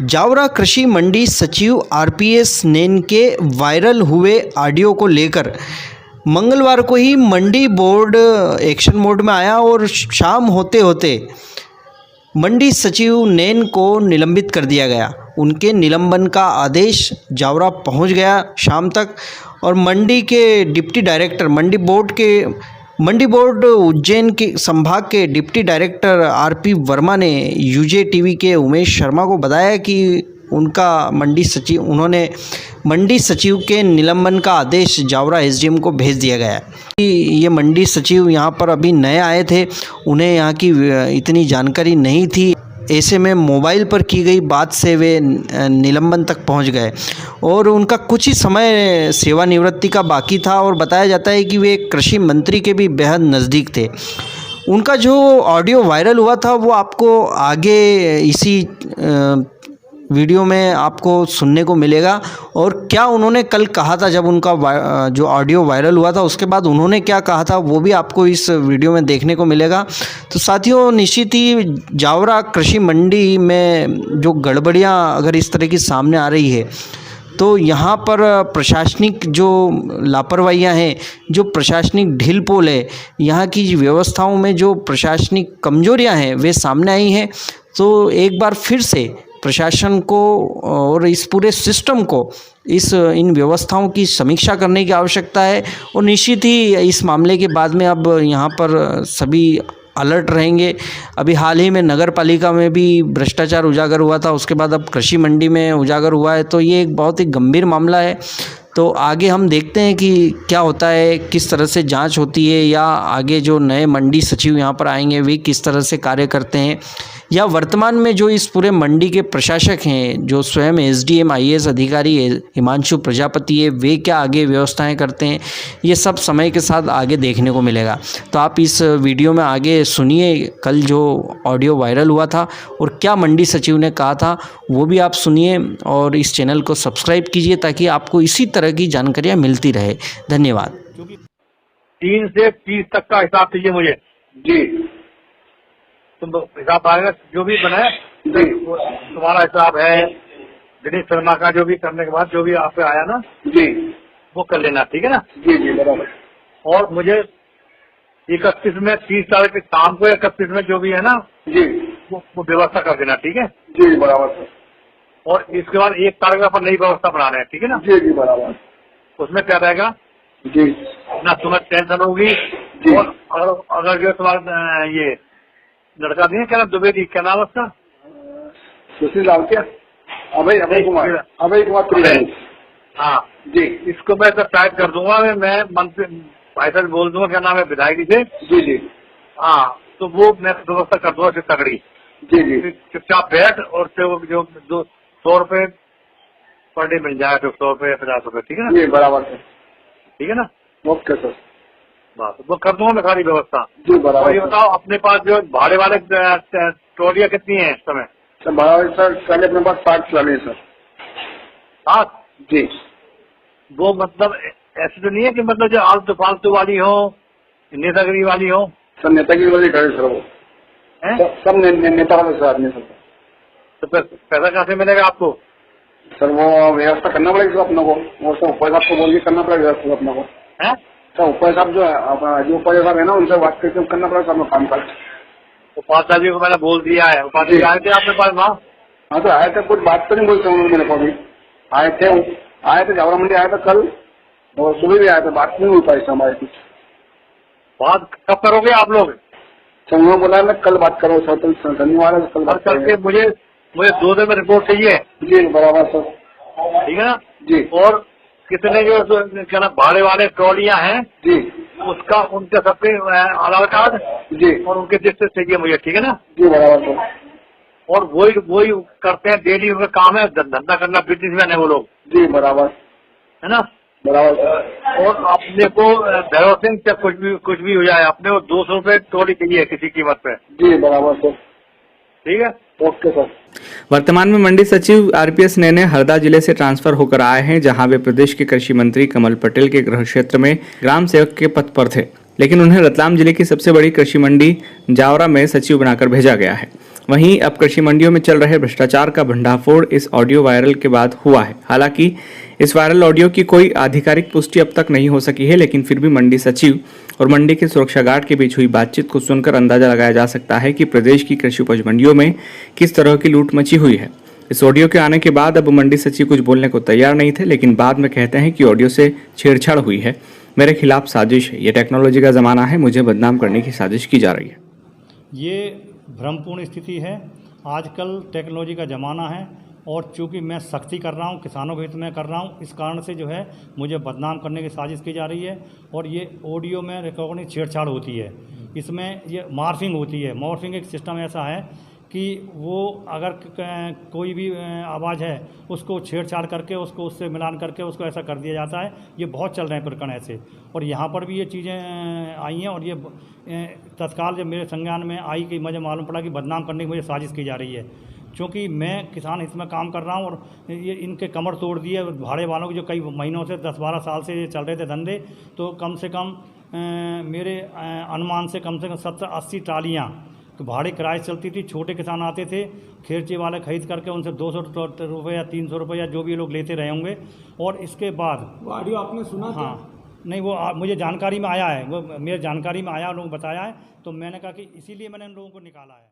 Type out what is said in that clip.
जावरा कृषि मंडी सचिव आरपीएस नैन के वायरल हुए ऑडियो को लेकर मंगलवार को ही मंडी बोर्ड एक्शन मोड में आया और शाम होते होते मंडी सचिव नैन को निलंबित कर दिया गया। उनके निलंबन का आदेश जावरा पहुंच गया शाम तक और मंडी के डिप्टी डायरेक्टर मंडी बोर्ड उज्जैन के संभाग के डिप्टी डायरेक्टर आरपी वर्मा ने यूजे टीवी के उमेश शर्मा को बताया कि उन्होंने मंडी सचिव के निलंबन का आदेश जावरा एसडीएम को भेज दिया गया है। ये मंडी सचिव यहाँ पर अभी नए आए थे, उन्हें यहाँ की इतनी जानकारी नहीं थी, ऐसे में मोबाइल पर की गई बात से वे निलंबन तक पहुंच गए और उनका कुछ ही समय सेवानिवृत्ति का बाकी था और बताया जाता है कि वे कृषि मंत्री के भी बेहद नज़दीक थे। उनका जो ऑडियो वायरल हुआ था वो आपको आगे इसी वीडियो में आपको सुनने को मिलेगा और क्या उन्होंने कल कहा था जब उनका जो ऑडियो वायरल हुआ था उसके बाद उन्होंने क्या कहा था वो भी आपको इस वीडियो में देखने को मिलेगा। तो साथियों, निश्चित ही जावरा कृषि मंडी में जो गड़बड़ियां अगर इस तरह की सामने आ रही है तो यहाँ पर प्रशासनिक जो लापरवाहियाँ हैं, जो प्रशासनिक ढील पोल है, यहाँ की व्यवस्थाओं में जो प्रशासनिक कमजोरियाँ हैं वे सामने आई हैं। तो एक बार फिर से प्रशासन को और इस पूरे सिस्टम को इन व्यवस्थाओं की समीक्षा करने की आवश्यकता है और निश्चित ही इस मामले के बाद में अब यहाँ पर सभी अलर्ट रहेंगे। अभी हाल ही में नगर पालिका में भी भ्रष्टाचार उजागर हुआ था, उसके बाद अब कृषि मंडी में उजागर हुआ है, तो ये एक बहुत ही गंभीर मामला है। तो आगे हम देखते हैं कि क्या होता है, किस तरह से जांच होती है या आगे जो नए मंडी सचिव यहाँ पर आएंगे वे किस तरह से कार्य करते हैं या वर्तमान में जो इस पूरे मंडी के प्रशासक हैं, जो स्वयं एसडीएम आईएएस अधिकारी हिमांशु प्रजापति है, वे क्या आगे व्यवस्थाएं करते हैं, ये सब समय के साथ आगे देखने को मिलेगा। तो आप इस वीडियो में आगे सुनिए कल जो ऑडियो वायरल हुआ था और क्या मंडी सचिव ने कहा था वो भी आप सुनिए और इस चैनल को सब्सक्राइब कीजिए ताकि आपको इसी तरह की जानकारियाँ मिलती रहे। धन्यवाद। 3 से 30 तक का हिसाब चाहिए मुझे। जी, तुम हिसाब आएगा जो भी बनाए जी, तुम्हारा हिसाब है, दिनेश शर्मा का जो भी करने के बाद जो भी आप पे आया ना जी, वो कर लेना, ठीक है ना। जी, जी, बराबर। और मुझे 31 में 30 तारीख के शाम को 31 में जो भी है ना जी, वो व्यवस्था कर देना, ठीक है। जी, बराबर सर। और इसके बाद 1 तारीख पर नई व्यवस्था बना रहे हैं, ठीक है ना। जी, जी, बराबर। उसमें क्या रहेगा जी, ना, तुम्हें टेंशन होगी। जी। और अगर जो तुम्हारा ये लड़का नहीं है, क्या नाम, द्विवेदी, क्या नाम है उसका, सुशील लाल क्या, अभय कुमार त्रिवेदी। हाँ जी, इसको मैं सब टाइप कर दूंगा, मैं मंत्री भाई साहब बोल दूंगा, क्या नाम है, विधायक जी से। जी, जी, हाँ, तो वो मैं व्यवस्था कर दूंगा फिर तगड़ी। जी, जी, चुपचाप बैठ और जो 100 रुपए पर डे मिल जाएगा, 100 रुपए 50 रुपए, ठीक है ना। जी, बराबर सर। ठीक है ना, ओके सर। बस वो कर दूंगा मैं सारी व्यवस्था। जी, और बराबर। ये बताओ, अपने पास जो भाड़े वाले ट्रॉलियाँ कितनी है इस समय? सर बराबर सर, पहले अपने पास 60 चले सर। 7? जी, वो मतलब ऐसे तो नहीं है कि मतलब जो आलतू फालतू वाली हो, नेतागिरी वाली हो? सर नेतागिरी वाली गाड़ी सर, वो हैं? सब नेता वाले सर आदमी सर। तो फिर पैसा कहाँ से मिलेगा आपको? सर वो व्यवस्था करना पड़ेगी सर अपने को, वो सब ऊपर साहब को बोल के करना पड़ेगा व्यवस्था अपने को। हैं? सर ऊपर साहब जो है, जो ऊपर साहब है ना, उनसे बात करके करना पड़ेगा अपना काम कर। उपाध्याय जी को मैंने बोल दिया है, उपाध्याय जी आए थे आपके पास वहाँ? हाँ तो आए थे, कुछ बात तो नहीं बोलते उन्होंने मेरे को अभी। आए थे जावरा मंडी आए थे कल और सुबह भी आए थे, बात नहीं हो पाई हमारी कुछ। बात कब करोगे आप लोग? सर उन्होंने बोला मैं कल बात करो सर, तो धन्यवाद है, कल बात करके करेंगे। मुझे 2 दिन में रिपोर्ट चाहिए। जी, बराबर सर। ठीक है ना जी, और कितने जो क्या ना भाड़े वाले ट्रॉलियाँ हैं जी, उसका उनके सबके आधार कार्ड जी, और उनके लिस्ट चाहिए मुझे, ठीक है ना। जी, बराबर सर। और वही करते हैं डेली, उनका काम है धंधा करना, बिजनेसमैन है वो लोग, जी, बराबर, है ना। बराबर सर। और अपने को भैरव सिंह चाहे कुछ भी हो जाए, अपने को 200 रुपए ट्रॉली चाहिए किसी कीमत पे। जी, बराबर सर। ठीक है, ओके सर। वर्तमान में मंडी सचिव आरपीएस नैने हरदा जिले से ट्रांसफर होकर आए हैं, जहां वे प्रदेश के कृषि मंत्री कमल पटेल के गृह क्षेत्र में ग्राम सेवक के पद पर थे, लेकिन उन्हें रतलाम जिले की सबसे बड़ी कृषि मंडी जावरा में सचिव बनाकर भेजा गया है। वहीं अब कृषि मंडियों में चल रहे भ्रष्टाचार का भंडाफोड़ इस ऑडियो वायरल के बाद हुआ है। हालांकि इस वायरल ऑडियो की कोई आधिकारिक पुष्टि अब तक नहीं हो सकी है, लेकिन फिर भी मंडी सचिव और मंडी के सुरक्षा गार्ड के बीच हुई बातचीत को सुनकर अंदाजा लगाया जा सकता है कि प्रदेश की कृषि उपज मंडियों में किस तरह की लूट मची हुई है। इस ऑडियो के आने के बाद अब मंडी सचिव कुछ बोलने को तैयार नहीं थे, लेकिन बाद में कहते हैं कि ऑडियो से छेड़छाड़ हुई है, मेरे खिलाफ साजिश है, ये टेक्नोलॉजी का ज़माना है, मुझे बदनाम करने की साजिश की जा रही है। ये भ्रमपूर्ण स्थिति है। आजकल टेक्नोलॉजी का ज़माना है और चूंकि मैं सख्ती कर रहा हूँ, किसानों के हित में कर रहा हूँ, इस कारण से जो है मुझे बदनाम करने की साजिश की जा रही है। और ये ऑडियो में रिकॉर्डिंग छेड़छाड़ होती है, इसमें ये मॉर्फिंग होती है। मॉर्फिंग एक सिस्टम ऐसा है कि वो अगर कोई भी आवाज़ है उसको छेड़छाड़ करके उसको उससे मिलान करके उसको ऐसा कर दिया जाता है। ये बहुत चल रहे हैं प्रकरण ऐसे, और यहाँ पर भी ये चीज़ें आई हैं। और ये तत्काल जब मेरे संज्ञान में आई कि मुझे मालूम पड़ा कि बदनाम करने की मुझे साजिश की जा रही है, क्योंकि मैं किसान हित में काम कर रहा हूँ और ये इनके कमर तोड़ दिए भाड़े वालों की, जो कई महीनों से 10-12 साल से ये चल रहे थे धंधे। तो कम से कम मेरे अनुमान से कम 70-80 ट्रालियाँ भाड़े किराए चलती थी। छोटे किसान आते थे, खेरची वाले खरीद करके उनसे 200 रुपये या 300 रुपये या जो भी लोग लेते रहे होंगे। और इसके बाद वो ऑडियो आपने सुना? हाँ, नहीं, वो मुझे जानकारी में आया है, वो मेरे जानकारी में आया, लोगों को बताया है, तो मैंने कहा कि इसीलिए मैंने इन लोगों को निकाला है।